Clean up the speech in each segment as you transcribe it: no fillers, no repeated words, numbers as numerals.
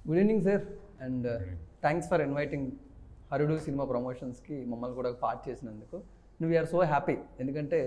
Good evening sir and thanks for inviting Harudu cinema ప్రమోషన్స్కి మమ్మల్ని కూడా పార్ట్ చేసినందుకు. వీఆర్ సో హ్యాపీ, ఎందుకంటే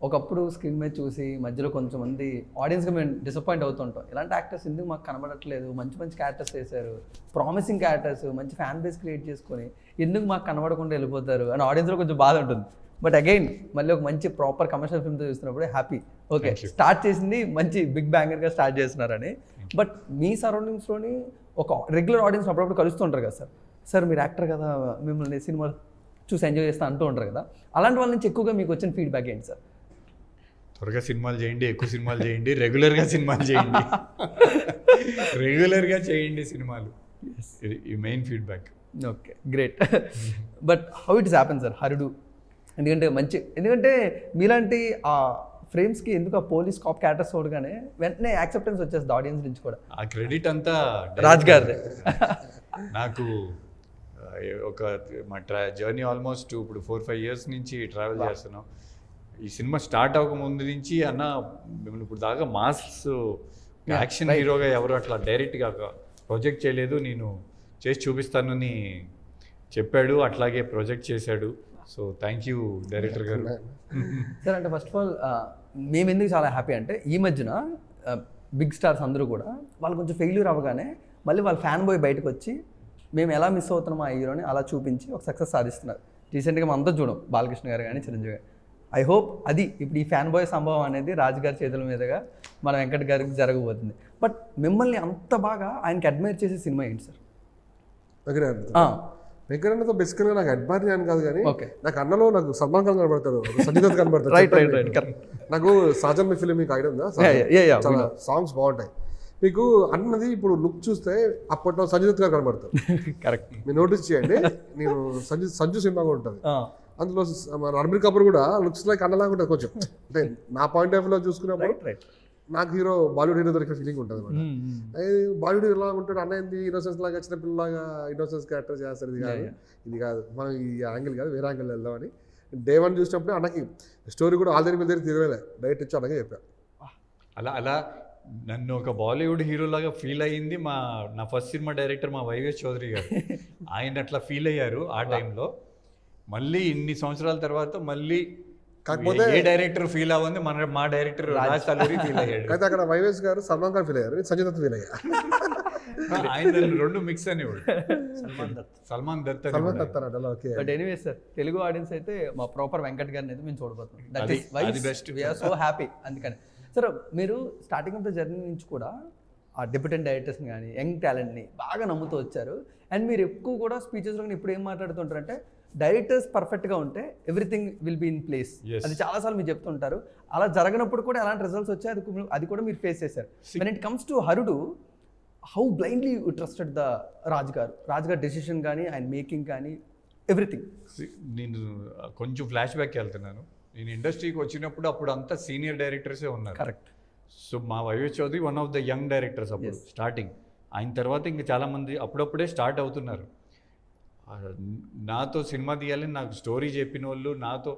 ఒకప్పుడు స్క్రీన్ మీద చూసి మధ్యలో కొంచెం మంది ఆడియన్స్గా మేము డిసప్పాయింట్ అవుతుంటాం. ఇలాంటి యాక్టర్స్ ఎందుకు మాకు కనబడట్లేదు, మంచి మంచి క్యారెక్టర్స్ చేశారు, ప్రామిసింగ్ క్యారెక్టర్స్, మంచి ఫ్యాన్ బేస్ క్రియేట్ చేసుకొని ఎందుకు మాకు కనబడకుండా వెళ్ళిపోతారు అని ఆడియన్స్లో కొంచెం బాధ ఉంటుంది. బట్ అగైన్ మళ్ళీ ఒక మంచి ప్రాపర్ కమర్షియల్ ఫిల్మ్తో చూస్తున్నప్పుడు హ్యాపీ. ఓకే, స్టార్ట్ చేసింది మంచి బిగ్ బ్యాంగర్గా స్టార్ట్ చేస్తున్నారని. బట్ మీ సరౌండింగ్స్లోని ఒక రెగ్యులర్ ఆడియన్స్ అప్పుడప్పుడు కలుస్తుంటారు కదా సార్, సార్ మీరు యాక్టర్ కదా, మిమ్మల్ని సినిమా చూసి ఎంజాయ్ చేస్తా అంటూ ఉంటారు కదా, అలాంటి వాళ్ళ నుంచి ఎక్కువగా మీకు వచ్చిన ఫీడ్బ్యాక్ ఏంటి సార్? త్వరగా సినిమాలు చేయండి, ఎక్కువ సినిమాలు చేయండి, రెగ్యులర్గా సినిమాలు చేయండి, రెగ్యులర్గా చేయండి సినిమాలు, ఈ main feedback. Okay, great. But how it's happen sir Harudu? ఎందుకంటే మీలాంటి ఆ ఫ్రేమ్స్కి ఎందుకు ఆ పోలీస్ కాప్ క్యారెక్టర్స్ చూడగానే వెంటనే యాక్సెప్టెన్స్ వచ్చేస్తుంది ఆడియన్స్ నుంచి కూడా. ఆ క్రెడిట్ అంతా రాజ్ గారిదే. నాకు ఒక మా జర్నీ ఆల్మోస్ట్ ఇప్పుడు 4-5 years నుంచి ట్రావెల్ చేస్తున్నాం. ఈ సినిమా స్టార్ట్ అవ్వక ముందు నుంచి అన్న మిమ్మల్ని ఇప్పుడు దాకా మాస్ యాక్షన్ హీరోగా ఎవరు అట్లా డైరెక్ట్గా ప్రొజెక్ట్ చేయలేదు, నేను చేసి చూపిస్తానని చెప్పాడు, అట్లాగే ప్రొజెక్ట్ చేశాడు. సో థ్యాంక్ యూ డైరెక్టర్ గారు. సార్ అంటే ఫస్ట్ ఆఫ్ ఆల్ మేము ఎందుకు చాలా హ్యాపీ అంటే ఈ మధ్యన బిగ్ స్టార్స్ అందరూ కూడా వాళ్ళు కొంచెం ఫెయిల్యూర్ అవ్వగానే మళ్ళీ వాళ్ళ ఫ్యాన్ బాయ్ బయటకు వచ్చి మేము ఎలా మిస్ అవుతున్నాం ఆ హీరోని అలా చూపించి ఒక సక్సెస్ సాధిస్తున్నారు. రీసెంట్గా మనం అంతా చూడం, బాలకృష్ణ గారు కానీ చిరంజీవి గారు. ఐ హోప్ అది ఇప్పుడు ఈ ఫ్యాన్ బాయ్ సంభవం అనేది రాజు గారి చేతుల మీదుగా మన వెంకట్ గారికి జరగబోతుంది. బట్ మిమ్మల్ని అంత బాగా ఆయనకి అడ్మైర్ చేసే సినిమా ఏంటి సార్? వెంకటన్నతో బేసికల్గా నాకు అడ్మైర్ చేయను కాదు కానీ ఓకే, నాకు అన్నలో నాకు సల్మాన్ ఖాన్ కనబడతాడు, సంజయ్ దత్ కనబడతాడు. Right correct. నాకు సాజన్ మీ ఫిలిం మీకు ఐడియా ఉందా? చాలా సాంగ్స్ బాగుంటాయి. మీకు అన్నది ఇప్పుడు లుక్ చూస్తే అప్పట్లో సంజయ్ దత్ గారు కనబడతారు. కరెక్ట్, మీరు నోటీస్ చేయండి. నేను సంజు సినిమా కూడా ఉంటుంది, అందులో మన రణబీర్ కపూర్ కూడా లుక్స్ లైక్ అన్నలాగా ఉంటుంది కొంచెం. అంటే నా పాయింట్ ఆఫ్ వ్యూలో చూసుకున్నప్పుడు నాకు హీరో బాలీవుడ్ హీరో దొరికిన ఫీలింగ్ ఉంటుంది అనమాట. బాలీవుడ్ ఎలా ఉంటాడు అన్న, ఏంది ఇన్నోసెన్స్ లాగా చిన్న పిల్లలాగా ఇన్నోసెన్స్ క్యారెక్టర్ చేస్తారు, ఇది కాదు మనం ఈ యాంగిల్ కాదు వేరే యాంగిల్ వెళ్దామని డే 1 చూసినప్పుడు అన్నకి స్టోరీ కూడా ఆల్రెడీ మీద తిరగలే, డైరెక్ట్ ఇచ్చి అన్నగా చెప్పాను. అలా నన్ను ఒక బాలీవుడ్ హీరోలాగా ఫీల్ అయ్యింది నా ఫస్ట్ సినిమా డైరెక్టర్ మా వైవిఎస్ చౌదరి గారు. ఆయన అట్లా ఫీల్ అయ్యారు ఆ టైంలో. మళ్ళీ ఇన్ని సంవత్సరాల తర్వాత మళ్ళీ కాకపోతే ఏ డైరెక్టర్ ఫీల్ అవ్వంది మా డైరెక్టర్ రాజ్ తలూరి ఫీల్ అయ్యాడు. అయితే అక్కడ వైవిఎస్ గారు సల్మాన్ ఖాన్ ఫీల్ అయ్యారు, సంజయ్ దత్ ఫీల్ అయ్యారు. ఆయన రెండు మిక్స్ అనేవాడు, Salman Dutt. But anyway sir, Telugu audience అయితే మా ప్రాపర్ వెంకట్ గారిని అయితే మేము చూడబోతున్నాం. That is why we are so happy. అందుకని సార్ మీరు స్టార్టింగ్ ఆఫ్ ద జర్నీ నుంచి కూడా ఆ డెబ్యూటెంట్ డైరెక్టర్స్ని కానీ యంగ్ టాలెంట్ని బాగా నమ్ముతూ వచ్చారు. అండ్ మీరు ఎక్కువ కూడా స్పీచెస్లో ఇప్పుడు ఏం మాట్లాడుతుంటారంటే డైరెక్టర్స్ పర్ఫెక్ట్గా ఉంటే everything will be in place. అది చాలాసార్లు మీరు చెప్తుంటారు. అలా జరగనప్పుడు కూడా ఎలాంటి రిజల్ట్స్ వచ్చాయి అది కూడా మీరు ఫేస్ చేశారు. When it comes to Harudu, how blindly you trusted the Raj గారు డెసిషన్ కానీ ఆయన మేకింగ్ కానీ ఎవ్రీథింగ్? నేను కొంచెం ఫ్లాష్ బ్యాక్కి వెళ్తున్నాను. నేను ఇండస్ట్రీకి వచ్చినప్పుడు అప్పుడు అంతా సీనియర్ డైరెక్టర్సే ఉన్నారు. కరెక్ట్. సో మా YVS Chowdary one of the young directors అప్పుడు స్టార్టింగ్. ఆయన తర్వాత ఇంకా చాలామంది అప్పుడప్పుడే స్టార్ట్ అవుతున్నారు. నాతో సినిమా తీయాలని నాకు స్టోరీ చెప్పిన వాళ్ళు, నాతో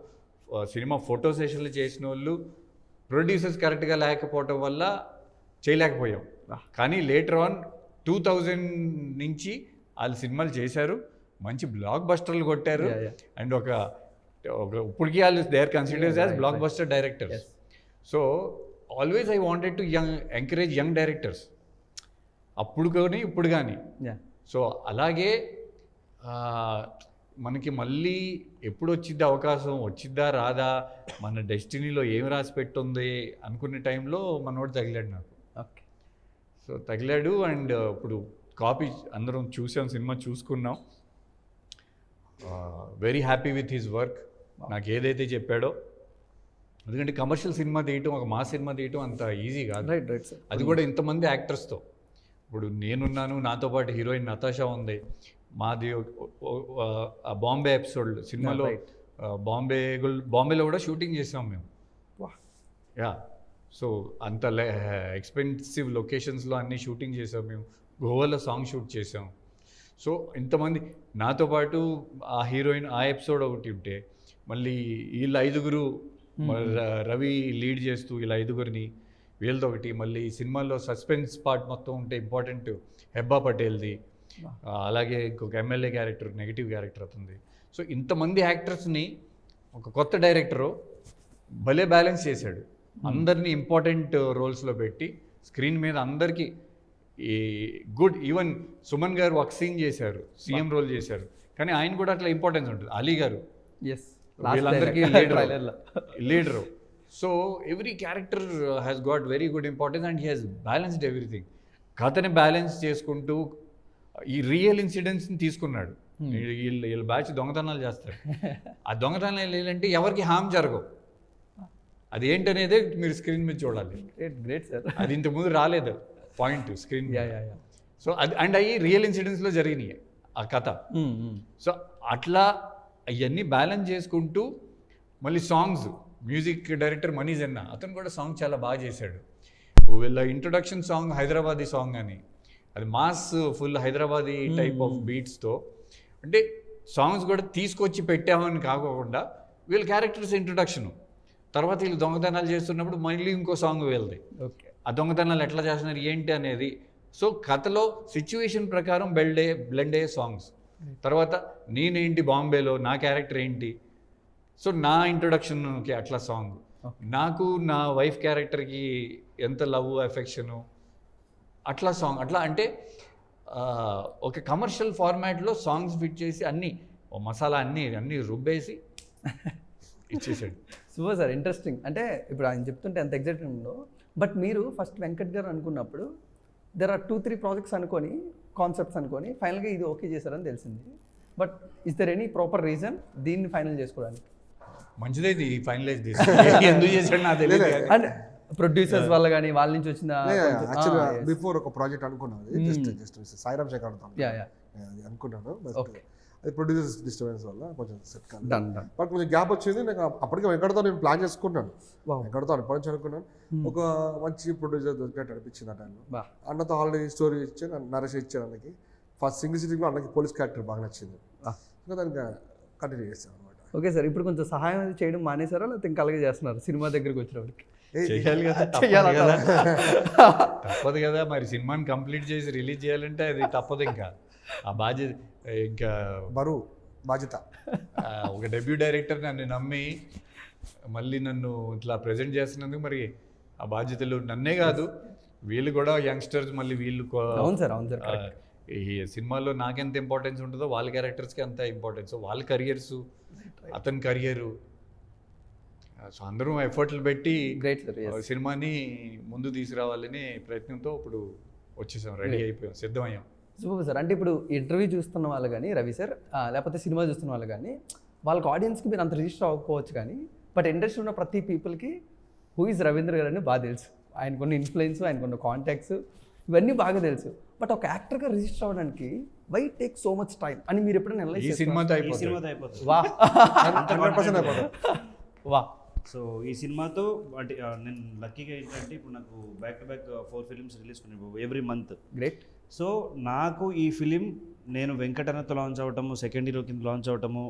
సినిమా ఫోటో సెషన్లు చేసిన వాళ్ళు, ప్రొడ్యూసర్స్ కరెక్ట్గా లేకపోవటం వల్ల చేయలేకపోయాం. కానీ లేటర్ ఆన్ 2000 నుంచి వాళ్ళు సినిమాలు చేశారు, మంచి బ్లాక్ బస్టర్లు కొట్టారు. అండ్ ఒక ఇప్పటికీ వాళ్ళు they are considered as blockbuster directors. So always I wanted to encourage young directors, అప్పుడు కానీ ఇప్పుడు కానీ. సో అలాగే మనకి మళ్ళీ ఎప్పుడు వచ్చిద్ది అవకాశం, వచ్చిద్దా రాదా, మన డెస్టినీలో ఏం రాసి పెట్టుంది అనుకునే టైంలో మనోడు తగిలాడు నాకు. ఓకే, సో తగిలాడు. అండ్ ఇప్పుడు కాపీ అందరం చూసాం, సినిమా చూసుకున్నాం. Very happy with his work. నాకు ఏదైతే చెప్పాడో, ఎందుకంటే కమర్షియల్ సినిమా తీయటం, ఒక మాస్ సినిమా తీయటం అంత ఈజీ కాదు. అది కూడా ఇంతమంది యాక్టర్స్తో. ఇప్పుడు నేనున్నాను, నాతో పాటు హీరోయిన్ నతాషా ఉంది, మాది బాంబే ఎపిసోడ్ సినిమాలో బాంబేలో కూడా షూటింగ్ చేసాం మేము. యా, సో అంత ఎక్స్పెన్సివ్ లొకేషన్స్లో అన్నీ షూటింగ్ చేసాం మేము. గోవాలో సాంగ్ షూట్ చేసాం. సో ఇంతమంది నాతో పాటు ఆ హీరోయిన్ ఆ ఎపిసోడ్ ఒకటి ఉంటే, మళ్ళీ వీళ్ళ 5 రవి లీడ్ చేస్తూ వీళ్ళ 5 వీళ్ళది ఒకటి, మళ్ళీ సినిమాలో సస్పెన్స్ పార్ట్ మొత్తం ఉంటే ఇంపార్టెంట్ హెబ్బా పటేల్ది, అలాగే ఇంకొక ఎమ్మెల్యే క్యారెక్టర్, నెగిటివ్ క్యారెక్టర్ అవుతుంది. సో ఇంతమంది యాక్టర్స్ని ఒక కొత్త డైరెక్టరు భలే బ్యాలెన్స్ చేశాడు. అందరినీ ఇంపార్టెంట్ రోల్స్లో పెట్టి స్క్రీన్ మీద అందరికీ ఈ గుడ్, ఈవెన్ సుమన్ గారు ఒక సీన్ చేశారు, సీఎం రోల్ చేశారు, కానీ ఆయన కూడా అట్లా ఇంపార్టెన్స్ ఉంటుంది. అలీ గారు వీళ్ళందరికీ leader. So every character has got very good importance and he has balanced everything. కథని బ్యాలెన్స్ చేసుకుంటూ ఈ రియల్ ఇన్సిడెంట్స్ని తీసుకున్నాడు. వీళ్ళ బ్యాచ్ దొంగతనాలు చేస్తారు. ఆ దొంగతనాలు ఏంటంటే ఎవరికి హామ్ జరగవు. అది ఏంటనేదే మీరు స్క్రీన్ మీద చూడాలి. Great sir. అది ఇంతకుముందు రాలేదు పాయింట్ స్క్రీన్. సో అది అండ్ అవి రియల్ ఇన్సిడెంట్స్లో జరిగినాయి ఆ కథ. సో అట్లా అవన్నీ బ్యాలెన్స్ చేసుకుంటూ మళ్ళీ సాంగ్స్, మ్యూజిక్ డైరెక్టర్ మనీ జన్నా అతను కూడా సాంగ్ చాలా బాగా చేశాడు. వీళ్ళ ఇంట్రొడక్షన్ సాంగ్ హైదరాబాదీ సాంగ్ అని, అది mass full Hyderabadi type of బీట్స్తో, అంటే సాంగ్స్ కూడా తీసుకొచ్చి పెట్టామని కాకుండా వీళ్ళ క్యారెక్టర్స్ ఇంట్రొడక్షను, తర్వాత వీళ్ళు దొంగతనాలు చేస్తున్నప్పుడు మళ్ళీ ఇంకో సాంగ్ వీళ్ళది. ఓకే, ఆ దొంగతనాలు ఎట్లా చేస్తున్నారు ఏంటి అనేది. సో కథలో సిచ్యువేషన్ ప్రకారం బ్లెండ్ అయ్యే సాంగ్స్. తర్వాత నేనేంటి బాంబేలో, నా క్యారెక్టర్ ఏంటి, సో నా ఇంట్రొడక్షన్కి అట్లా సాంగ్, నాకు నా వైఫ్ క్యారెక్టర్కి ఎంత లవ్ ఎఫెక్షను అట్లా సాంగ్. అట్లా అంటే ఒక కమర్షియల్ ఫార్మాట్లో సాంగ్స్ ఫిట్ చేసి అన్నీ మసాలా అన్నీ రుబ్బేసి ఇచ్చేసాడు. Super sir, interesting. అంటే ఇప్పుడు ఆయన చెప్తుంటే ఎంత ఎగ్జైటింగ్ ఉందో. బట్ మీరు ఫస్ట్ వెంకట్ గారు అనుకున్నప్పుడు దెర్ ఆర్ 2-3 ప్రాజెక్ట్స్ అనుకొని, కాన్సెప్ట్స్ అనుకొని ఫైనల్గా ఇది ఓకే చేశారని తెలిసింది. But is there any proper reason దీన్ని ఫైనల్ చేసుకోవడానికి? మంచిదే ఇది ఫైనలైజ్ చేసి ఎందుకు చేశాడు నాకు తెలియదు. అంటే ప్రొడ్యూసర్స్ వల్ల కానీ వాళ్ళ నుంచి వచ్చిన యాక్చువల్గా బిఫోర్ ఒక ప్రాజెక్ట్ అనుకున్నాను, జస్ట్ సాయిరామ్ శేఖర్ అనుకున్నాను. అది ప్రొడ్యూసర్స్ డిస్టర్బెన్స్ వల్ల కొంచెం సెట్ కాదు. బట్ కొంచెం గ్యాప్ వచ్చింది నాకు. అప్పటికే వెంకటతో నేను ప్లాన్ చేసుకున్నాను, వెంకటతో అప్పటి నుంచి అనుకున్నాను. ఒక మంచి ప్రొడ్యూసర్ దొరికినట్టు అనిపించింది ఆ టైంలో. అన్నతో ఆల్రెడీ స్టోరీ ఇచ్చాను, నరేష్ ఇచ్చాను అన్నకి. ఫస్ట్ సింగిల్ సిటీలో అన్నకి పోలీస్ క్యారెక్టర్ బాగా నచ్చింది, ఇంకా దానికి కంటిన్యూ చేస్తాను అనమాట. ఓకే సార్, ఇప్పుడు కొంచెం సహాయం అది చేయడం మానేశారా లేకపోతే ఇంకా అలాగే చేస్తున్నారు? సినిమా దగ్గరికి వచ్చినప్పటికి చేయాలి కదా, తప్పదు కదా. మరి సినిమాని కంప్లీట్ చేసి రిలీజ్ చేయాలంటే అది తప్పదు. ఇంకా ఆ బాధ్యత, ఇంకా బరువు బాధ్యత. ఒక డెబ్యూ డైరెక్టర్ నన్ను నమ్మి మళ్ళీ నన్ను ఇట్లా ప్రజెంట్ చేస్తున్నందుకు మరి ఆ బాధ్యతలు నన్నే కాదు, వీళ్ళు కూడా యంగ్స్టర్స్, మళ్ళీ వీళ్ళు ఈ సినిమాలో నాకెంత ఇంపార్టెన్స్ ఉంటుందో వాళ్ళ క్యారెక్టర్స్కి అంత ఇంపార్టెన్స్, వాళ్ళ కెరియర్స్, అతని కెరియరు. సో అందరం ఎఫర్ట్లు పెట్టి సినిమాని ముందు తీసుకురావాలని ప్రయత్నంతో ఇప్పుడు వచ్చేసాం, రెడీ అయిపోయాం, సిద్ధమయ్యాం. Super sir. అంటే ఇప్పుడు ఇంటర్వ్యూ చూస్తున్న వాళ్ళు కానీ రవి సార్, లేకపోతే సినిమా చూస్తున్న వాళ్ళు కానీ, వాళ్ళకి ఆడియన్స్కి మీరు అంత రిజిస్టర్ అవ్వకపోవచ్చు కానీ, బట్ ఇండస్ట్రీ ఉన్న ప్రతి పీపుల్కి హూ ఈజ్ రవీంద్ర గారు అని బాగా తెలుసు. ఆయనకున్న ఇన్ఫ్లుయెన్స్, ఆయనకున్న కాంటాక్ట్స్ ఇవన్నీ బాగా తెలుసు. బట్ ఒక యాక్టర్గా రిజిస్టర్ అవ్వడానికి why take so much time అని మీరు ఎప్పుడైనా ఈ సినిమాతో అయిపోతుంది. వా 100% అయిపోతుంది. వా. సో ఈ సినిమాతో అంటే నేను లక్కీగా ఏంటంటే ఇప్పుడు నాకు back to back 4 films release కొన్ని ఎవ్రీ మంత్. గ్రేట్. సో నాకు ఈ ఫిలిం నేను వెంకటన్నతో లాంచ్ అవ్వటము, సెకండ్ హీరో కింద లాంచ్ అవ్వటము,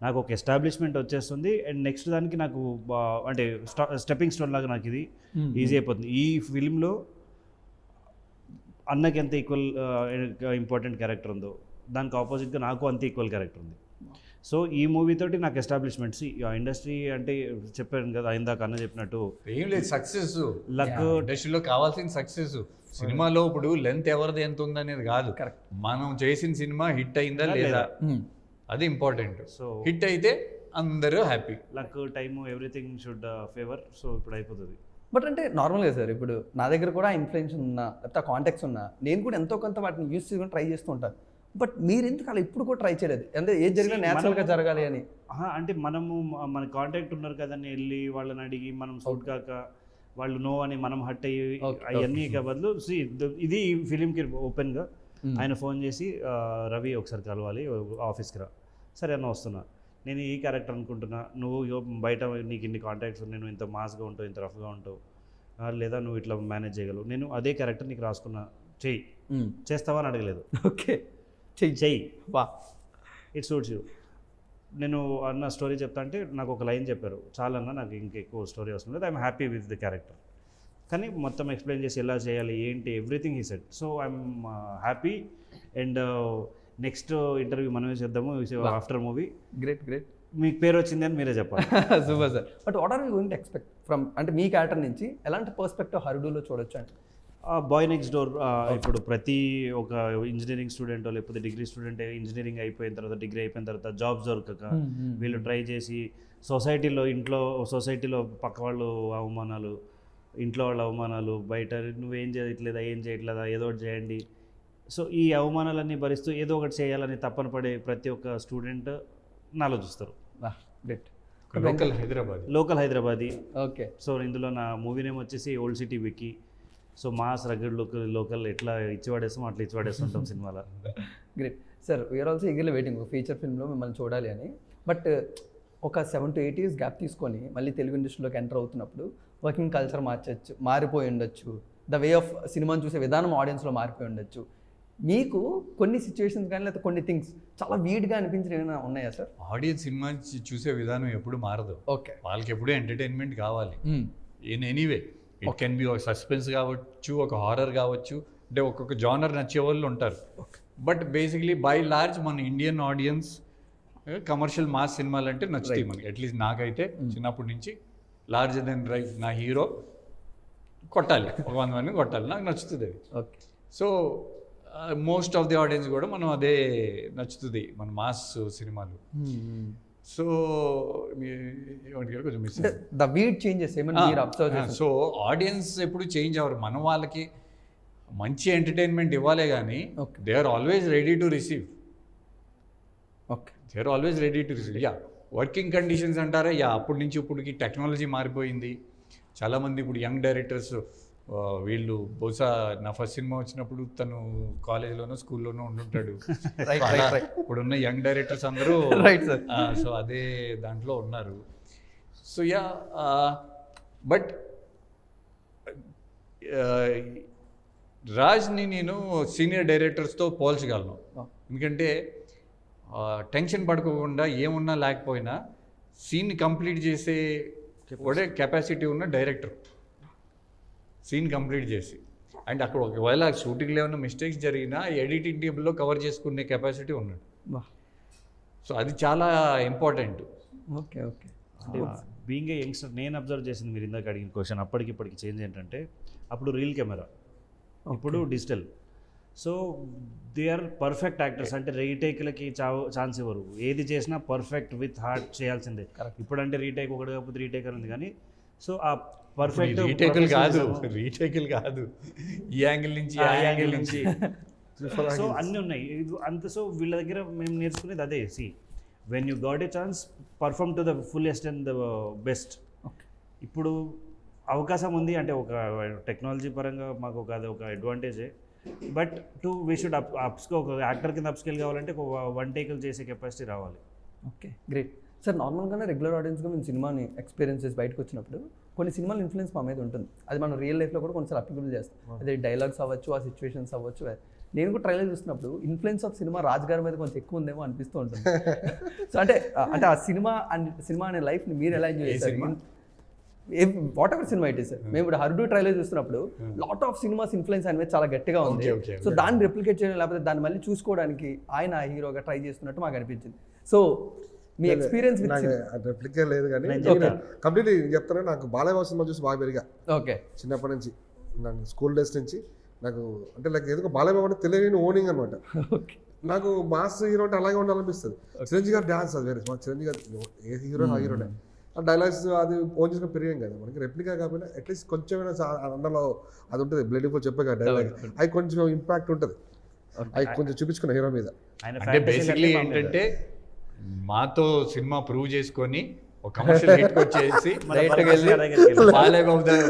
నాకు ఒక ఎస్టాబ్లిష్మెంట్ వచ్చేస్తుంది. అండ్ నెక్స్ట్ దానికి నాకు అంటే స్టెప్పింగ్ స్టోన్ లాగా నాకు ఇది ఈజీ అయిపోతుంది. ఈ ఫిలింలో అన్నకి ఎంత ఈక్వల్ ఇంపార్టెంట్ క్యారెక్టర్ ఉందో దానికి ఆపోజిట్గా నాకు అంత ఈక్వల్ క్యారెక్టర్ ఉంది. సో ఈ మూవీతోటి నాకు ఎస్టాబ్లిష్మెంట్స్, ఇండస్ట్రీ అంటే చెప్పాను కదా ఇందాక అన్న చెప్పినట్టు, ఏం లేదు సక్సెస్, లక్. ఇండస్ట్రీలో కావాల్సిన సక్సెస్ సినిమాలో ఇప్పుడు లెంత్ ఎవరిది ఎంత ఉందనేది కాదు, మనం చేసిన సినిమా హిట్ అయిందా లేదా అది ఇంపార్టెంట్. సో హిట్ అయితే అందరూ happy. Luck, time, everything should favour. So ఇప్పుడు అయిపోతుంది. బట్ అంటే నార్మల్గా సార్ ఇప్పుడు నా దగ్గర కూడా ఇన్ఫ్లుయెన్స్ ఉన్నా లేకపోతే కాంటాక్ట్స్ ఉన్నా నేను కూడా ఎంతో కొంత వాటిని యూస్ చేసుకుని ట్రై చేస్తూ ఉంటాను. బట్ మీరు ఎందుకు అలా ఇప్పుడు కూడా ట్రై చేయలేదు? అంటే ఏది జరిగినా న్యాచురల్గా జరగాలి అని. అంటే మనము మన కాంటాక్ట్ ఉన్నారు కదని వెళ్ళి వాళ్ళని అడిగి మనం సూట్ కాక వాళ్ళు నో అని మనం హట్ అయ్యి అవన్నీ బదులు ఇది ఈ ఫిలింకి ఓపెన్గా ఆయన ఫోన్ చేసి రవి ఒకసారి కలవాలి ఆఫీస్కి రా. సరే అన్న వస్తున్నా, నేను ఈ క్యారెక్టర్ అనుకుంటున్నా, నువ్వు బయట నీకు ఇన్ని కాంటాక్ట్స్ ఉన్నాయి, నువ్వు ఇంత మాస్గా ఉంటావు, ఇంత రఫ్గా ఉంటావు, లేదా నువ్వు ఇట్లా మేనేజ్ చేయగలవు, నేను అదే క్యారెక్టర్ నీకు రాసుకున్నా, చెయ్యి, చేస్తావా అని అడగలేదు. ఓకే, చెయ్యి, వా, ఇట్ సూట్స్ యూ. నేను అన్న స్టోరీ చెప్తా అంటే నాకు ఒక లైన్ చెప్పారు, చాలన్నా నాకు ఇంకెక్కువ స్టోరీ అవసరం లేదు, I'm happy with the character. కానీ మొత్తం ఎక్స్ప్లెయిన్ చేసి ఎలా చేయాలి ఏంటి everything he set. So I'm happy. And next interview మనమే చేద్దాము ఆఫ్టర్ మూవీ. గ్రేట్ మీకు పేరు వచ్చింది అని మీరే చెప్పాలి. Super sir. But what are you going to expect from, అంటే మీ క్యారెక్టర్ నుంచి ఎలాంటి పర్స్పెక్టివ్ హరుడులో చూడొచ్చు అంటే? Boy next door. ఇప్పుడు ప్రతి ఒక ఇంజనీరింగ్ స్టూడెంట్ లేకపోతే డిగ్రీ స్టూడెంట్ ఇంజనీరింగ్ అయిపోయిన తర్వాత డిగ్రీ అయిపోయిన తర్వాత జాబ్స్ దొరకక వీళ్ళు ట్రై చేసి సొసైటీలో పక్క వాళ్ళు అవమానాలు, ఇంట్లో వాళ్ళ అవమానాలు, బయట నువ్వేం చేయట్లేదా ఏం చేయట్లేదా ఏదో ఒకటి చేయండి. సో ఈ అవమానాలన్నీ భరిస్తూ ఏదో ఒకటి చేయాలని తప్పన పడే ప్రతి ఒక్క స్టూడెంట్ నాలో చూస్తారు. Great. Local Hyderabadi. Okay. So ఇందులో నా మూవీ నేమ్ వచ్చేసి old city Vicky. So mass rugged local ఎట్లా ఇచ్చివాడేస్తాం అట్లా ఇచ్చివాడేస్తుంటాం సినిమాలో. Great sir. We are also eagerly waiting ఒక ఫీచర్ ఫిల్మ్లో మిమ్మల్ని చూడాలి అని. బట్ ఒక 7 to 8 years గ్యాప్ తీసుకొని మళ్ళీ తెలుగు ఇండస్ట్రీలోకి ఎంటర్ అవుతున్నప్పుడు వర్కింగ్ కల్చర్ మారిపోయి ఉండొచ్చు, ద వే ఆఫ్ సినిమాని చూసే విధానం ఆడియన్స్లో మారిపోయి ఉండొచ్చు. మీకు కొన్ని సిచ్యువేషన్స్ కానీ లేకపోతే కొన్ని థింగ్స్ చాలా వీడ్గా అనిపించిన ఏమైనా ఉన్నాయా సార్? ఆడియన్స్ సినిమా చూసే విధానం ఎప్పుడు మారదు. ఓకే. వాళ్ళకి ఎప్పుడూ ఎంటర్టైన్మెంట్ కావాలి in anyway. It can be ఒక సస్పెన్స్ కావచ్చు, ఒక హారర్ కావచ్చు, అంటే ఒక్కొక్క జానర్ నచ్చే వాళ్ళు ఉంటారు. బట్ బేసిక్లీ బై లార్జ్ మన ఇండియన్ ఆడియన్స్ కమర్షియల్ మాస్ సినిమాలు అంటే నచ్చుతాయి మనకి. అట్లీస్ట్ నాకైతే చిన్నప్పటి నుంచి లార్జర్ దెన్ లైఫ్ నా హీరో కొట్టాలి, ఒక 100 మందిని కొట్టాలి, నాకు నచ్చుతుంది అది. Okay. So most of the audience కూడా మనం అదే నచ్చుతుంది మన మాస్ సినిమాలు. సో కొంచెం మిస్ ద వీడ్ చేంజెస్ ఏమైనా మీరు అబ్జర్వ్ చేశారా? సో ఆడియన్స్ ఎప్పుడు చేంజ్ అవ్వరు. మనం వాళ్ళకి మంచి ఎంటర్టైన్మెంట్ ఇవ్వాలే కానీ they are always ready to receive. Okay. They are always ready to receive. Yeah working conditions అంటారా, యా అప్పటి నుంచి ఇప్పటికి టెక్నాలజీ మారిపోయింది. చాలామంది ఇప్పుడు యంగ్ డైరెక్టర్స్ వీళ్ళు బహుశా నా ఫస్ట్ సినిమా వచ్చినప్పుడు తను కాలేజ్లోనో స్కూల్లోనో ఉండుంటాడు. ఇప్పుడున్న యంగ్ డైరెక్టర్స్ అందరూ సో అదే దాంట్లో ఉన్నారు. సో యా బట్ రాజ్ని నేను సీనియర్ డైరెక్టర్స్తో పోల్చగలను. ఎందుకంటే టెన్షన్ పడుకోకుండా ఏమున్నా లేకపోయినా సీన్ కంప్లీట్ చేసే కూడా కెపాసిటీ ఉన్న డైరెక్టర్, సీన్ కంప్లీట్ చేసి. అండ్ అక్కడ ఒకవేళ షూటింగ్లో ఏమైనా మిస్టేక్స్ జరిగినా ఎడిటింగ్ టేబుల్లో కవర్ చేసుకునే కెపాసిటీ ఉన్నాడు. సో అది చాలా ఇంపార్టెంట్. ఓకే. ఓకే. అంటే బీయింగ్ ఏ యంగ్స్టర్ నేను అబ్జర్వ్ చేసింది మీరు ఇందాక అడిగిన క్వశ్చన్ ఇప్పటికి చేంజ్ ఏంటంటే అప్పుడు రీల్ కెమెరా, ఇప్పుడు digital. So they are perfect actors. అంటే రీటేక్లకి ఛాన్స్ ఇవ్వరు, ఏది చేసినా పర్ఫెక్ట్ విత్ హార్ట్ చేయాల్సిందే. ఇప్పుడు అంటే రీటేక్ ఒకటి కాకపోతే రీటేక్ అని ఉంది కానీ సో ఆ పర్ఫెక్ట్ రీటేకులు కాదు ఈ యాంగిల్ నుంచి ఆ యాంగిల్ నుంచి సో అన్నీ ఉన్నాయి అంత. సో వీళ్ళ దగ్గర మేము నేర్చుకునేది అదే, see when you got a chance perform to the fullest and the best. ఇప్పుడు అవకాశం ఉంది అంటే ఒక టెక్నాలజీ పరంగా మాకు ఒక అడ్వాంటేజే. బట్ వీ షుడ్ ఒక యాక్టర్ కింద అప్స్కేల్ కావాలంటే ఒక 1 టేకులు చేసే కెపాసిటీ రావాలి. ఓకే. Great sir. నార్మల్గానే రెగ్యులర్ ఆడియన్స్గా మేము సినిమాని ఎక్స్పీరియన్సెస్ బయటకు వచ్చినప్పుడు కొన్ని సినిమాల ఇన్ఫ్లుయెన్స్ మా మీద ఉంటుంది. అది మనం రియల్ లైఫ్లో కూడా కొంచెం అప్లికబుల్ చేస్తాం. అదే డైలాగ్స్ అవ్వచ్చు, ఆ సిచ్యువేషన్స్ అవ్వచ్చు. నేను కూడా ట్రైలర్ చూసినప్పుడు ఇన్ఫ్లుయెన్స్ ఆఫ్ సినిమా రాజ్ గారి మీద కొంచెం ఎక్కువ ఉందేమో అనిపిస్తూ ఉంటుంది. సో అంటే ఆ సినిమా అనే లైఫ్ని మీరు ఎలా ఎంజాయ్ చేస్తారు? What ever cinema it is sir. మేము ఇప్పుడు హర్డు ట్రైలర్ చూస్తున్నప్పుడు లాట్ ఆఫ్ సినిమాస్ ఇన్ఫ్లుయెన్స్ అనేది చాలా గట్టిగా ఉంది. సో దాన్ని రెప్లికేట్ చేయడం లేకపోతే దాన్ని మళ్ళీ చూసుకోవడానికి ఆయన హీరోగా ట్రై చేస్తున్నట్టు మాకు అనిపించింది. సో మీ ఎక్స్పీరియన్స్ రెప్లికేట్ లేదు కానీ కంప్లీట్లీ చెప్తాను. నాకు బాలయ్య సినిమా చూసి బాగా పెరిగా. ఓకే. చిన్నప్పటి నుంచి నాకు స్కూల్ డేస్ నుంచి నాకు అంటే లైక్ ఏదో బాలయ్య అంటే తెలియని ఓనింగ్ అనమాట. నాకు మాస్ హీరో అంటే అలాగే ఉండాలనిపిస్తుంది. చిరంజీవి గారు డ్యాన్స్ అది వేరే, చిరంజీవి గారు ఏ హీరో ఆ హీరోనే. ఆ డైలాగ్స్ అది ఓన్ చేసుకుని పెరిగాం కదా మనకి. రెప్లికా కాకపోయినా అట్లీస్ట్ కొంచెమైనా అందులో అది ఉంటుంది, బ్లడ్ ఫుల్ చెప్పే కదా డైలాగ్, అవి కొంచెం ఇంపాక్ట్ ఉంటుంది. అవి కొంచెం చూపించుకున్న హీరో మీద. అంటే బేసిక్లీ ఏంటంటే మాతో సినిమా ప్రూవ్ చేసుకొని ఒక కమర్షియల్ హిట్ వచ్చేసి బాలయ్య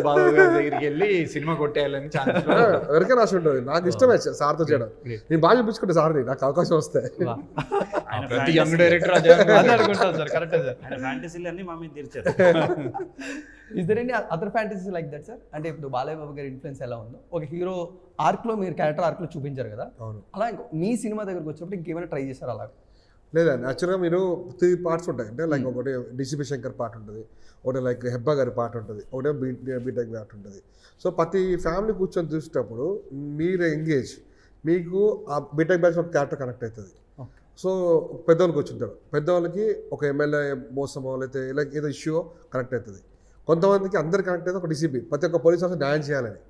బాబు గారి దగ్గరికి వెళ్ళి సినిమా కొట్టేయాలని ఛాన్స్ ఎవరికే రాసి ఉంటుంది. నాకు ఇష్టమే సార్తో చేయడం. నేను బాగా చూపించుకుంటా సార్ని నాకు అవకాశం వస్తే. ప్రతి young director is there any other fantasies like that sir? అంటే ఇప్పుడు బాలయ్య బాబు గారి ఇన్ఫ్లుయెన్స్ ఎలా ఉందో ఒక హీరో ఆర్క్లో మీరు క్యారెక్టర్ ఆర్క్లో చూపించారు కదా, అలా మీ సినిమా దగ్గరకు వచ్చినప్పుడు ఇంకేమైనా ట్రై చేశారు? అలా లేదా యాక్చువల్గా మీరు 3 పార్ట్స్ ఉంటాయి. అంటే లైక్ ఒకటి డిసిపి శంకర్ పార్ట్ ఉంటుంది, ఒకటి లైక్ హెబ్బా గారి పార్ట్ ఉంటుంది, ఒకటి బీటెక్ పార్ట్ ఉంటుంది. సో ప్రతి ఫ్యామిలీ కూర్చొని చూసేటప్పుడు మీరు ఎంగేజ్, మీకు ఆ బీటెక్ బ్యాచ్ ఒక క్యారెక్టర్ కనెక్ట్ అవుతుంది. సో పెద్దవాళ్ళకి వచ్చింటారు, పెద్దవాళ్ళకి ఒక ఎమ్మెల్యే మోసమో లేకపోతే ఇలా ఏదో ఇష్యూ కనెక్ట్ అవుతుంది. కొంతమందికి అందరు కనెక్ట్ అయితే ఒక డిసిపి, ప్రతి ఒక్క పోలీస్ ఆఫీసర్ న్యాయం చేయాలని,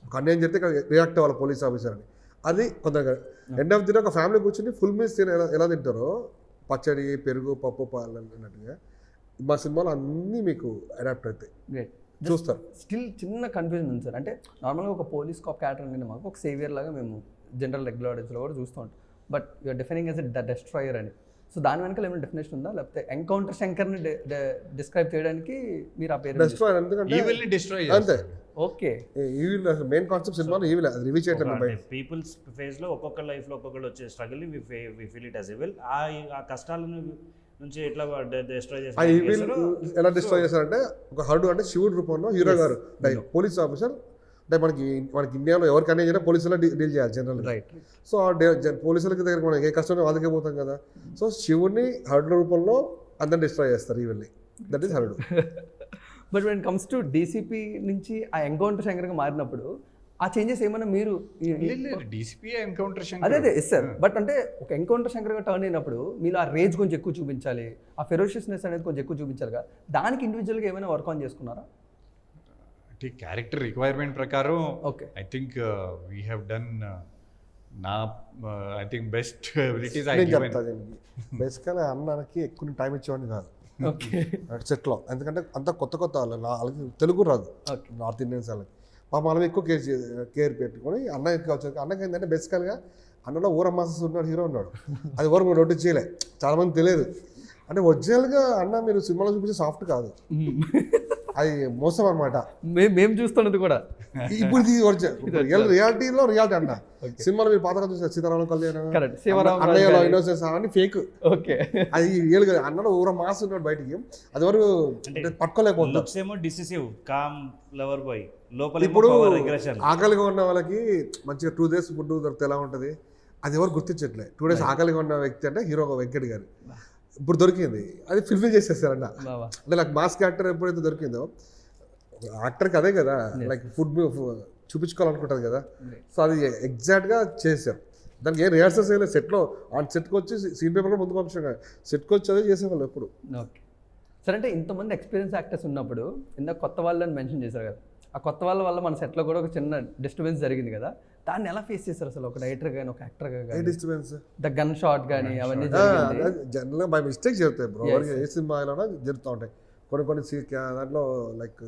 ఒక అన్యాయం చేస్తే రియాక్ట్ అవ్వాలి పోలీస్ ఆఫీసర్ అని. అది కొంత ఎండ్ ఆఫ్ ది డే ఒక ఫ్యామిలీ కూర్చొని ఫుల్ మీల్స్ ఎలా తింటారో పచ్చడి పెరుగు పప్పు పాలు అన్నట్టుగా మా సినిమాలో అన్నీ మీకు అడాప్ట్ అవుతాయి, గ్రేట్. చూస్తారు. స్టిల్ చిన్న కన్ఫ్యూజన్ ఉంది సార్. అంటే నార్మల్గా ఒక పోలీస్ కాప్ క్యారెక్టర్ అనేది మాకు ఒక సేవియర్ లాగా మేము జనరల్ రెగ్యులర్ ఆడియన్స్లో కూడా చూస్తూ ఉంటాం. But you are defining as the destroyer అని. సో దాని వెనకాల ఏమైనా డెఫినేషన్ ఉందా, లేకపోతే ఎన్కౌంటర్ శంకర్ని డిస్క్రైబ్ చేయడానికి మీరు ఆ పేరు? డిస్ట్రాయ్, ఎందుకంటే ఈవిల్ని డిస్ట్రాయ్ అంతే. ఓకే, ఈవిల్ మెయిన్ కాన్సెప్ట్ సినిమాలో ఈవిల్, అది రివ్యూ చేయట్లేదు. పీపుల్స్ ఫేజ్ లో ఒక్కొక్క లైఫ్ లో ఒక్కొక్కరు వచ్చే struggle we feel it as evil. ఆ కష్టాలను నుంచి ఎట్లా డిస్ట్రాయ్ ఆ ఈవిల్ ఎలా డిస్ట్రాయ్ చేశారంటే, ఒక హర్డు అంటే శివుడు రూపంలో హీరో గారు లైక్ పోలీస్ ఆఫీసర్. అంటే మనకి ఇండియాలో ఎవరికైనా అయినా పోలీసులో డీల్ చేయాలి జనరల్. రైట్. సో పోలీసులకి దగ్గర మనం ఏ కష్టం వాళ్ళకే పోతాం కదా. సో శివుడిని హర్డు రూపంలో అందరిని డిస్ట్రాయ్ చేస్తారు ఈవిల్ని. That is Harudu. But when comes to DCP నుంచి ఆ ఎన్కౌంటర్ శంకర్గా మారినప్పుడు ఆ చేంజెస్ ఏమైనా మీరు డిసిపి ఎన్కౌంటర్ అదే ఎస్ సార్. బట్ అంటే ఒక ఎన్కౌంటర్ శంకర్గా టర్న్ అయినప్పుడు మీరు ఆ రేజ్ కొంచెం ఎక్కువ చూపించాలి, ఆ ఫెరోషియస్నెస్ అనేది కొంచెం ఎక్కువ చూపించాలి కదా, దానికి ఇండివిజువల్గా ఏమైనా వర్క్ ఆన్ చేసుకున్నారా? అంటే క్యారెక్టర్ రిక్వైర్మెంట్ ప్రకారం okay, I think we have done నా I think best abilities I నేను గివెన్. చెప్తా దీనికి. బేసికల్గా అన్నానికి ఎక్కువ టైం ఇచ్చేవాడిని కాదు ఓకే, సెట్లో. ఎందుకంటే అంత కొత్త వాళ్ళకి తెలుగు రాదు, ఓకే. నార్త్ ఇండియన్స్ వాళ్ళకి. మనం ఎక్కువ కేర్ పెట్టుకొని అన్న ఎక్కువ వచ్చేది. అన్నకి ఏంటంటే బేసికల్గా అన్నలో ఊర మాసస్ ఉన్నాడు, హీరో ఉన్నాడు. అది వరకు మీరు నోటీస్ చేయలే, చాలామంది తెలియదు. అంటే ఒరిజినల్గా అన్న మీరు సినిమాలో చూపించే సాఫ్ట్ కాదు, అది మోసం అనమాట. మేము చూస్తున్నది కూడా ఇప్పుడు ఇది ఒరిజినల్ రియాలిటీలో రియాలిటీ అన్న. సినిమాలో మీరు పాతగా చూసారు, సీతారామ కళ్యాణం, కరెక్ట్, శివరామ అన్నయ్యలో ఇన్నోసెన్స్ అని ఫేక్. ఓకే, అది రియల్ గా అన్నలో ఊర మాస్ ఉన్నాడు బయటికి, అది వరకు పట్టుకోలేకపోతాం. లుక్స్ ఏమో డిసిసివ్ కామ్ లవర్ బాయ్, లోపల ఇప్పుడు అగ్రెషన్. ఆకలిగా ఉన్న వాళ్ళకి మంచిగా 2 days ఫుడ్ దొరికితే ఎలా ఉంటుంది, అది ఎవరు గుర్తించట్లే. 2 days ఆకలిగా ఉన్న వ్యక్తి అంటే హీరో వెంకట్ గారు. ఇప్పుడు దొరికింది, అది ఫుల్ఫిల్ చేసేస్తారన్న. అంటే నాకు మాస్ క్యారెక్టర్ ఎప్పుడైతే దొరికిందో, యాక్టర్కి అదే కదా, లైక్ ఫుడ్ చూపించుకోవాలనుకుంటుంది కదా. సో అది ఎగ్జాక్ట్గా చేశారు. దానికి ఏం రిహార్సల్స్ వేయలేదు. సెట్లో సెట్కి వచ్చి సీన్ పేపర్లో ముందు పంపించాం, సెట్కి వచ్చి అదే చేసేవాళ్ళు ఎప్పుడు. ఓకే సరే. అంటే ఇంతమంది ఎక్స్పీరియన్స్ యాక్టర్స్ ఉన్నప్పుడు ఇందాక కొత్త వాళ్ళని మెన్షన్ చేశారు కదా, ఆ కొత్త వాళ్ళ వల్ల మన సెట్లో కూడా ఒక చిన్న డిస్టర్బెన్స్ జరిగింది కదా, దాన్ని ఎలా ఫేస్ చేస్తారు అసలు ఒక డైరెక్టర్ కానీ ఒక యాక్టర్గా ఏ కానీ? డిస్టర్బెన్స్? ద గన్ షాట్ కానీ అవన్నీ జరిగింది. జనరల్గా బై మిస్టేక్ జరుగుతాయి బ్రో, ఎవరికి ఏ సినిమా అయినా జరుగుతూ ఉంటాయి. కొన్ని దాంట్లో లైక్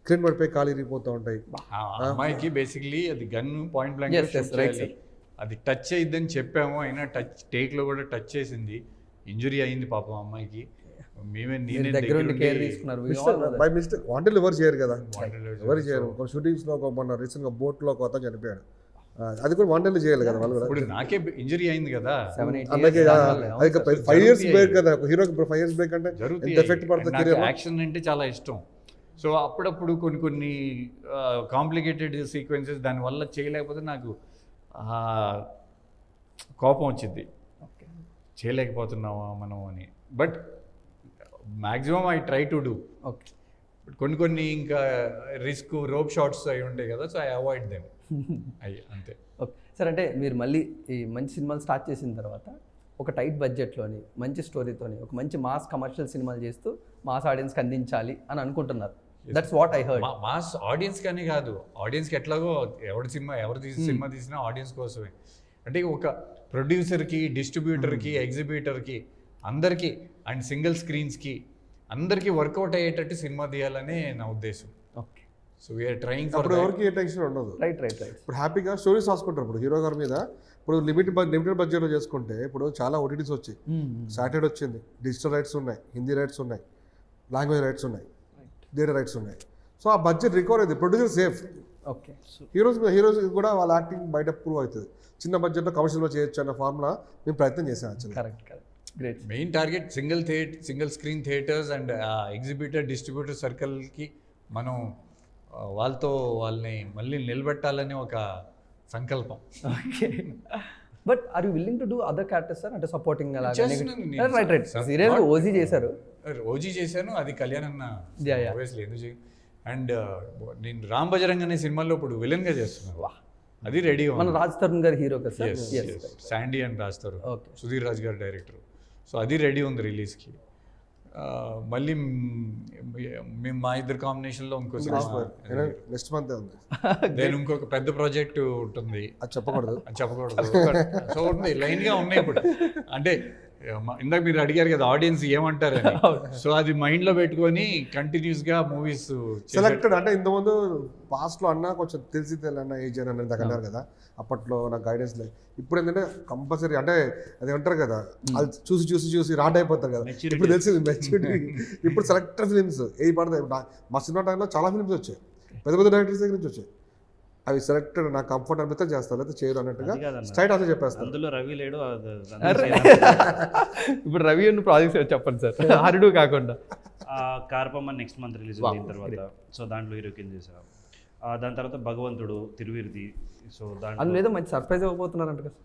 స్క్రీన్ పడిపోయి ఖాళీ ఇరిగిపోతూ ఉంటాయి. అమ్మాయికి బేసిక్లీ అది gun point Yes, yes, right, blank, అది టచ్ అయ్యిద్దని చెప్పాము, అయినా టేక్లో కూడా టచ్ చేసింది, ఇంజురీ అయింది పాపం అమ్మాయికి. నేనే దగ్గర ఉండి కేర్ తీసుకున్నారు. We all know that. By mistake wanted ఎవరు చేయరు కదా, ఎవరు చేయరు. కొన్ని షూటింగ్స్లో మొన్న రీసెంట్గా బోట్లో ఒక అతను చనిపోయాడు, అది కూడా వాంటెడ్ చేయాలి కదా వాళ్ళు కూడా. ఇప్పుడు నాకే ఇంజురీ అయింది కదా, 7-8 అందుకే years దానివల్లే. అది 5 years బ్రేక్ కదా, ఒక హీరోకి 5 years బ్రేక్ అంటే ఎంత ఎఫెక్ట్ పడుతుంది కెరీర్. యాక్షన్ అంటే చాలా ఇష్టం. సో అప్పుడప్పుడు కొన్ని కాంప్లికేటెడ్ సీక్వెన్సెస్ దానివల్ల చేయలేకపోతే నాకు కోపం వచ్చింది, చేయలేకపోతున్నావా మనం అని. But maximum I try to do. Okay, కొన్ని ఇంకా రిస్క్ రోప్ షాట్స్ అవి ఉంటాయి కదా, సో ఐ అవాయిడ్ దెమ్. అయ్యి అంతే. Okay sir. అంటే మీరు మళ్ళీ ఈ మంచి సినిమాలు స్టార్ట్ చేసిన తర్వాత ఒక టైట్ బడ్జెట్లోని మంచి స్టోరీతోని ఒక మంచి మాస్ కమర్షియల్ సినిమాలు చేస్తూ మాస్ ఆడియన్స్కి అందించాలి అని అనుకుంటున్నారు. That's what I heard. Mass audience కానీ కాదు, ఆడియన్స్కి ఎట్లాగో ఎవరు సినిమా తీసినా ఆడియన్స్ కోసమే. అంటే ఒక ప్రొడ్యూసర్కి, డిస్ట్రిబ్యూటర్కి, ఎగ్జిబ్యూటర్కి, అందరికీ అండ్ సింగిల్ స్క్రీన్స్కి అందరికీ వర్కౌట్ అయ్యేటట్టు సినిమా తీయాలనే నా ఉద్దేశం. Okay, so we are trying for. అప్పుడు ఎవరికి ఏ టెన్షన్ ఉండదు. రైట్. ఇప్పుడు హ్యాపీగా స్టోరీస్ రాసుకుంటారు. ఇప్పుడు హీరో గారి మీద ఇప్పుడు లిమిటెడ్ బడ్జెట్లో చేసుకుంటే ఇప్పుడు చాలా ఓటీటీస్ వచ్చాయి. సాటర్డే వచ్చింది, డిజిటల్ రైట్స్ ఉన్నాయి, హిందీ రైట్స్ ఉన్నాయి, లాంగ్వేజ్ రైట్స్ ఉన్నాయి, థియేటర్ రైట్స్ ఉన్నాయి. సో ఆ బడ్జెట్ రికవర్ అవుతుంది, ప్రొడ్యూసర్ సేఫ్. ఓకే, హీరోస్ కూడా వాళ్ళ యాక్టింగ్ బయట ప్రూవ్ అవుతుంది. చిన్న బడ్జెట్లో కమర్షియల్లో చేయొచ్చు అన్న ఫార్ములా మేము ప్రయత్నం చేసాం actually. Correct. Great. Main target single screen theatres and exhibitor distributor సర్కిల్కి మనం వాళ్ళని మళ్ళీ నిలబెట్టాలని ఒక సంకల్పం. Okay, but are you willing to do other characters sir, అంటే సపోర్టింగ్ అలా? చేస్తున్నాను నేను. రైట్ సీరియల్ ఓజీ చేశారు. ఓజీ చేశాను, అది కళ్యాణ్ అన్న Yeah, yeah. obviously ఎందుకు చేయ. అండ్ నేను రామ్ బజరంగ్ అనే సినిమాలో ఇప్పుడు విలన్ గా చేస్తున్నాను, అది రెడీ మన రాజ్ తరుణ్ గారి హీరో కదా సార్? శాండీ అని రాస్తారు, Okay. సుధీర్ రాజ్ గారు డైరెక్టర్. సో అది రెడీ ఉంది రిలీజ్కి. మళ్ళీ మేము మా ఇద్దరు కాంబినేషన్లో ఇంకో సినిమా, నెక్స్ట్ మంత్ ఉంది, నేను ఇంకొక పెద్ద ప్రాజెక్ట్ ఉంటుంది, అది చెప్పకూడదు. అది చెప్పకూడదు. సో ఉంది, లైన్గా ఉన్నాయి ఇప్పుడు. అంటే ఇందాక మీరు అడిగారు కదా ఆడియన్స్ ఏమంటారని, సో అది మైండ్లో పెట్టుకొని కంటిన్యూస్గా మూవీస్ సెలెక్టెడ్. అంటే ఇంతకుముందు పాస్ట్లో అన్న కొంచెం తెలిసి తెలియన్న ఏజ్ అని దాకా అన్నారు కదా, అప్పట్లో నాకు గైడెన్స్ లేదు. ఇప్పుడు ఏంటంటే కంపల్సరీ, అంటే అది అంటారు కదా, వాళ్ళు చూసి చూసి చూసి రాట్ అయిపోతారు కదా, ఇప్పుడు తెలిసింది మెచ్యూరిటీ. ఇప్పుడు సెలెక్టెడ్ ఫిలిమ్స్ ఏ పడతాయి. మా సినిమా టైంలో చాలా ఫిలిమ్స్ వచ్చాయి, పెద్ద పెద్ద డైరెక్టర్స్ దగ్గర నుంచి వచ్చాయి. అవి సెలెక్టెడ్ నాకు కంఫర్ట్ అనిపిస్తే చేస్తారు, అయితే చేయరు అన్నట్టుగా స్ట్రైట్ అదే చెప్పేస్తారు. అందులో రవి లేడు. ఇప్పుడు రవి అన్న ప్రాజెక్ట్స్ చెప్పండి సార్, హరుడు కాకుండా. కార్పమ్మ నెక్స్ట్ మంత్ రిలీజ్ అయిన తర్వాత, సో దాంట్లో హీరోకిన్ చేసాం. దాని తర్వాత భగవంతుడు తిరువిరిది. సో దాంట్లో అందులో ఏదో మంచి సర్ప్రైజ్ ఇవ్వబోతున్నారంట కదా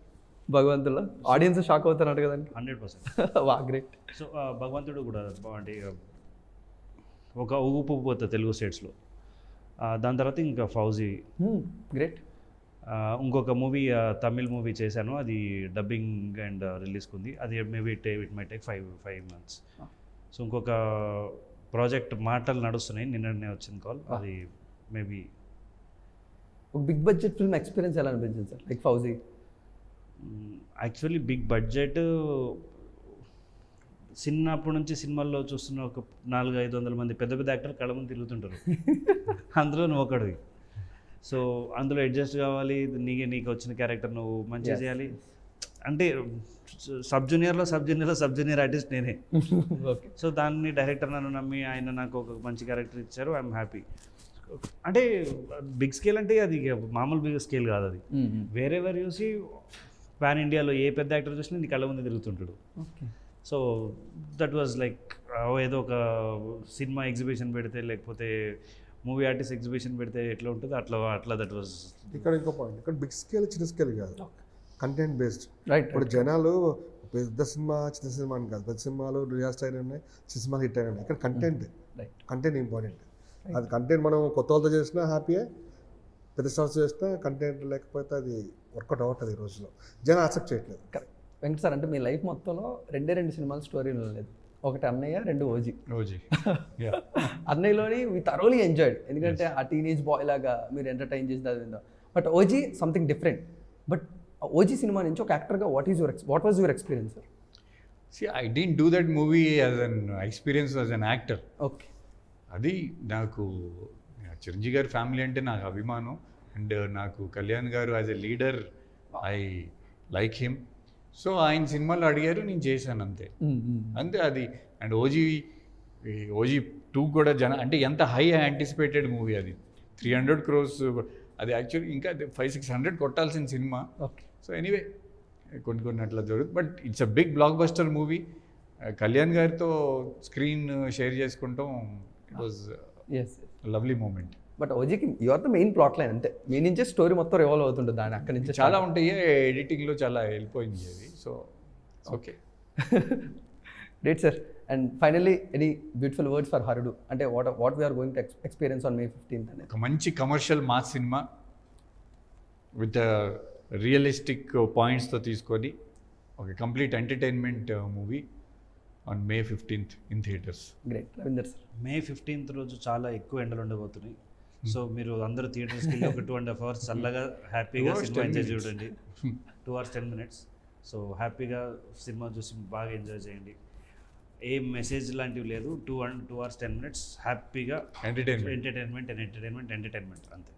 భగవంతుల్లో, ఆడియన్స్ షాక్ అవుతున్నారు కదా 100%. వా గ్రేట్. సో భగవంతుడు కూడా అంటే ఒక ఊపు పోతుంది తెలుగు స్టేట్స్లో. దాని తర్వాత ఇంకా ఫౌజీ, గ్రేట్. ఇంకొక మూవీ తమిళ్ మూవీ చేశాను, అది డబ్బింగ్ అండ్ రిలీజ్కి ఉంది. అది maybe it my take 5 months. So ఇంకొక ప్రాజెక్ట్ మాటలు నడుస్తున్నాయి, నిన్ననే వచ్చింది కాల్, అది మేబీ. ఒక బిగ్ బడ్జెట్ ఫిల్మ్ ఎక్స్పీరియన్స్ ఎలా అనిపించింది sir, like Fauji? Actually big budget చిన్నప్పటి నుంచి సినిమాల్లో చూస్తున్న ఒక 400-500 మంది పెద్ద పెద్ద యాక్టర్లు కళ్ళ ముందు తిరుగుతుంటారు, అందులో నువ్వు ఒకడివి. సో అందులో అడ్జస్ట్ కావాలి, నీకు వచ్చిన క్యారెక్టర్ నువ్వు మంచిగా చేయాలి. అంటే సబ్ జూనియర్ ఆర్టిస్ట్ నేనే. సో దాన్ని డైరెక్టర్ నన్ను నమ్మి ఆయన నాకు ఒక మంచి క్యారెక్టర్ ఇచ్చారు, ఐఎమ్ హ్యాపీ. అంటే బిగ్ స్కేల్ అంటే అది మామూలు బిగ్ స్కేల్ కాదు, అది వేరెవర్ చూసి పాన్ ఇండియాలో ఏ పెద్ద యాక్టర్ చూసినా నీ కళ్ళ ముందు తిరుగుతుంటాడు. సో దట్ వాజ్ లైక్ ఏదో ఒక సినిమా ఎగ్జిబిషన్ పెడితే, లేకపోతే మూవీ ఆర్టిస్ట్ ఎగ్జిబిషన్ పెడితే ఎట్లా ఉంటుందో అట్లా దట్ వాజ్. ఇక్కడ ఇంకో పాయింట్, ఇక్కడ బిగ్ స్కేల్ చిన్న స్కేల్ కాదు, కంటెంట్ బేస్డ్. రైట్. ఇప్పుడు జనాలు పెద్ద సినిమా చిన్న సినిమా అని కాదు, పెద్ద సినిమాలు రియాస్ట్ అయినా ఉన్నాయి, చిన్న సినిమాలు హిట్ అయినా ఉన్నాయి. ఇక్కడ కంటెంట్ ఇంపార్టెంట్. అది కంటెంట్ మనం కొత్త వాళ్ళతో చేసినా హ్యాపీయే, పెద్ద స్టార్స్ చేసినా కంటెంట్ లేకపోతే అది వర్కౌట్ అవ్వట్లేదు ఈ రోజులో, జనం యాక్సెప్ట్ చేయట్లేదు. కరెక్ట్. వెంకట సార్, అంటే మీ లైఫ్ మొత్తంలో 2 సినిమాల స్టోరీలు లేదు, ఒకటి అన్నయ్య, 2 ఓజీ. అన్నయ్యలోని వీ థరోలీ ఎంజాయ్డ్, ఎందుకంటే ఆ టీనేజ్ బాయ్ లాగా మీరు ఎంటర్టైన్ చేసి అది. But OG something different. But OG cinema నుంచి ఒక యాక్టర్గా what was your experience sir? See, I didn't do that movie as an experience as an actor. Okay. అది నాకు చిరంజీవి గారి ఫ్యామిలీ అంటే నాకు అభిమానం, అండ్ నాకు కళ్యాణ్ గారు as a leader I like him. So ఆయన సినిమాలు అడిగారు, నేను చేశాను అంతే. అంతే అది. అండ్ ఓజీ 2 కూడా అంటే ఎంత హై యాంటిసిపేటెడ్ మూవీ అది, 300 crores. అది యాక్చువల్లీ ఇంకా 500-600 కొట్టాల్సిన సినిమా. ఓకే. సో ఎనీవే కొన్ని అట్లా జరుగుతుంది, but it's a big blockbuster movie. Kalyan గారితో స్క్రీన్ షేర్ చేసుకుంటాం, it was lovely moment. But ఓజీకి you are the main plot line, అంతే. మీ నుంచే స్టోరీ మొత్తం రివాల్వ్ అవుతుంటుంది, దాని అక్కడి నుంచి చాలా ఉంటాయి, ఎడిటింగ్లో చాలా వెళ్ళిపోయింది అది. So okay. Great sir. And finally any beautiful words for Harudu, అంటే what we are going to experience on May 15th అనేది? ఒక మంచి commercial mass cinema with realistic పాయింట్స్తో తీసుకొని ఒక complete entertainment movie on May 15th in theatres. Great. Ravinder sir, May 15th రోజు చాలా ఎక్కువ ఎండలు ఉండబోతున్నాయి. సో మీరు అందరూ థియేటర్స్కి వెళ్ళి ఒక 2.5 hours చల్లగా హ్యాపీగా సినిమా ఎంజాయ్ చూడండి. 2 hours 10 minutes. సో హ్యాపీగా సినిమా చూసి బాగా ఎంజాయ్ చేయండి. ఏ మెసేజ్ లాంటివి లేదు, 2 hours 10 minutes హ్యాపీగా ఎంటర్టైన్మెంట్ అంతే.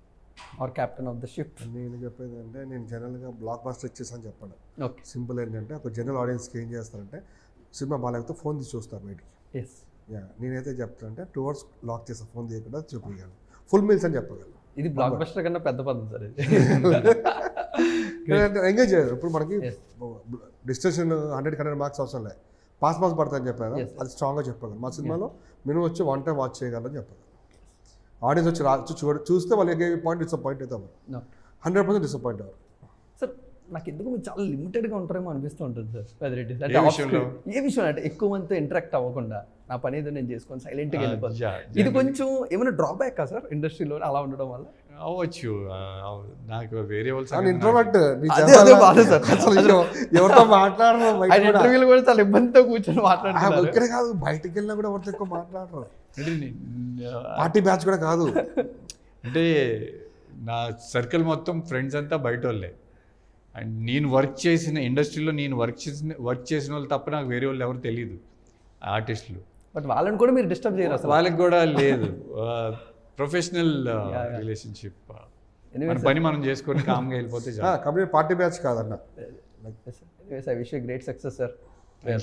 Are captain of the ship. నేను చెప్పేది అంటే, నేను జనరల్గా బ్లాక్ బస్టర్ ఇచ్చేసాను చెప్పాను. ఓకే. సింపుల్ ఏంటంటే, ఒక జనరల్ ఆడియన్స్కి ఏం చేస్తారంటే, సినిమా బాగాలేకపోతే ఫోన్ తీసి చూస్తారు బయటికి. ఎస్. నేనైతే చెప్తానంటే 2 hours లాక్ చేసే ఫోన్ తీయకుండా చూపించాను, ఫుల్ మీల్స్ అని చెప్పగలను. ఇది బ్లాక్ బస్టర్ కన్నా పెద్ద పద్ధతి సార్ ఇది. ఎంగేజ్ చేయరు. ఇప్పుడు మనకి డిస్టెన్షన్ 100 మార్క్స్ అవసరం లేదు, పాస్ పడతాయని చెప్పాను, అది స్ట్రాంగ్గా చెప్పగలను. మా సినిమాలో మినిమం వచ్చి 1 time వాచ్ చేయగలని చెప్పగలను. ఆడియన్స్ వచ్చి చూస్తే వాళ్ళు ఏ పాయింట్ డిసప్పాయింట్ అవుతాము, 100% డిసప్పాయింట్ అవ్వరు. సార్, నాకు ఎందుకు మీరు చాలా లిమిటెడ్గా ఉంటారేమో అనిపిస్తూ ఉంటుంది సార్ వెదర్ ఇట్ ఇస్ అంటే ఏ off విషయంలో? screen. ఏ విషయం అంటే ఎక్కువ మందితో ఇంటరాక్ట్ అవ్వకుండా నా పని ఏదో నేను చేసుకొని సైలెంట్గా వెళ్ళిపోతాను. yeah, ఇది కొంచెం ఏమైనా డ్రాబ్యాక్ సార్ ఇండస్ట్రీలో అలా ఉండడం వల్ల? అవ్వచ్చు. నాకు వేరే వాళ్ళ కానీ సంగతి ఇంట్రోవర్ట్ అదే బాధ సార్. అసలు ఎవరితో మాట్లాడరు ఆయన ఇంటర్వ్యూలు కూడా చాలా ఇబ్బందితో కూర్చొని మాట్లాడుతున్నారు. ఇక్కడ కాదు బయటికి వెళ్ళినా కూడా ఎవరితో ఎక్కువ మాట్లాడరు. అంటే నేను- పార్టీ బ్యాచ్ కూడా కాదు. అంటే నా సర్కిల్ మొత్తం ఫ్రెండ్స్ అంతా బయట వాళ్ళే. అండ్ నేను వర్క్ చేసిన ఇండస్ట్రీలో నేను వర్క్ చేసిన వాళ్ళు తప్ప నాకు వేరే వాళ్ళు ఎవరు తెలియదు ఆర్టిస్టులు. బట్ వాళ్ళని కూడా మీరు డిస్టర్బ్ చేయరు అసలు. వాళ్ళకి కూడా లేదు. Professional relationship. మన పని మనం చేసుకొని కామ్గా వెళ్ళిపోతే చాలు. కంప్లీట్ పార్టీ బ్యాచ్ కాదన్న. Anyways I wish you great success sir.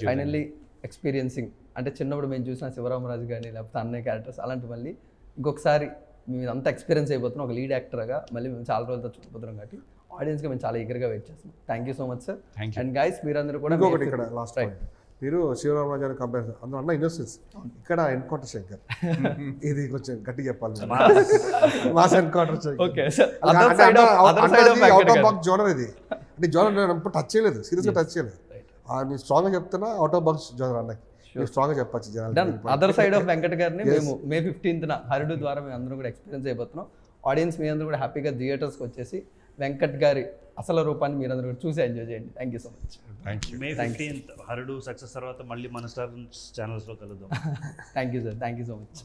Finally experiencing అంటే చిన్నప్పుడు మేము చూసిన శివరామరాజు కానీ లేకపోతే అన్నయ్య క్యారెక్టర్స్ అలాంటి మళ్ళీ ఇంకొకసారి మేము అంతా ఎక్స్పీరియన్స్ అయిపోతున్నాం ఒక లీడ్ యాక్టర్గా. మళ్ళీ మేము చాలా రోజులతో చూడబోతున్నాం కాబట్టి ఆడియన్స్గా మేము చాలా ఈగర్గా వెయిట్ చేస్తున్నాం. Thank you so much sir. Thank you. And guys మీరందరూ కూడా ఇంకొకటి ఇక్కడ లాస్ట్ మీరు శివరామరాజు అని కంపేర్ అందులో అన్న ఇన్నోసెన్స్ ఇక్కడ ఎన్కౌంటర్ శంకర్ ఇది కొంచెం గట్టిగా చెప్పాలి. Mass encounter Shankar. Okay sir. Other side of out of box genre ఇది. అంటే జోనర్ నేను ఎప్పుడు టచ్ చేయలేదు, సీరియస్గా టచ్ చేయలేదు. నేను స్ట్రాంగ్గా చెప్తున్నా అవుట్ ఆఫ్ బాక్స్ జోనర్ అన్నకి స్ట్రాంగ్గా చెప్పచ్చు జనాలు. అదర్ సైడ్ ఆఫ్ వెంకట్ గారిని మేము May 15th హరిడు ద్వారా మేము అందరం కూడా ఎక్స్పీరియన్స్ అయిపోతున్నాం. ఆడియన్స్ మీ అందరూ కూడా హ్యాపీగా థియేటర్స్కి వచ్చేసి వెంకట్ గారి అసలు రూపాన్ని మీరందరూ కూడా చూసి ఎంజాయ్ చేయండి. Thank you so much. Thank you. May 15th Harudu success తర్వాత మళ్ళీ మన స్టార్ ఛానల్స్లో కలుద్దాం. Thank you sir. Thank you so much.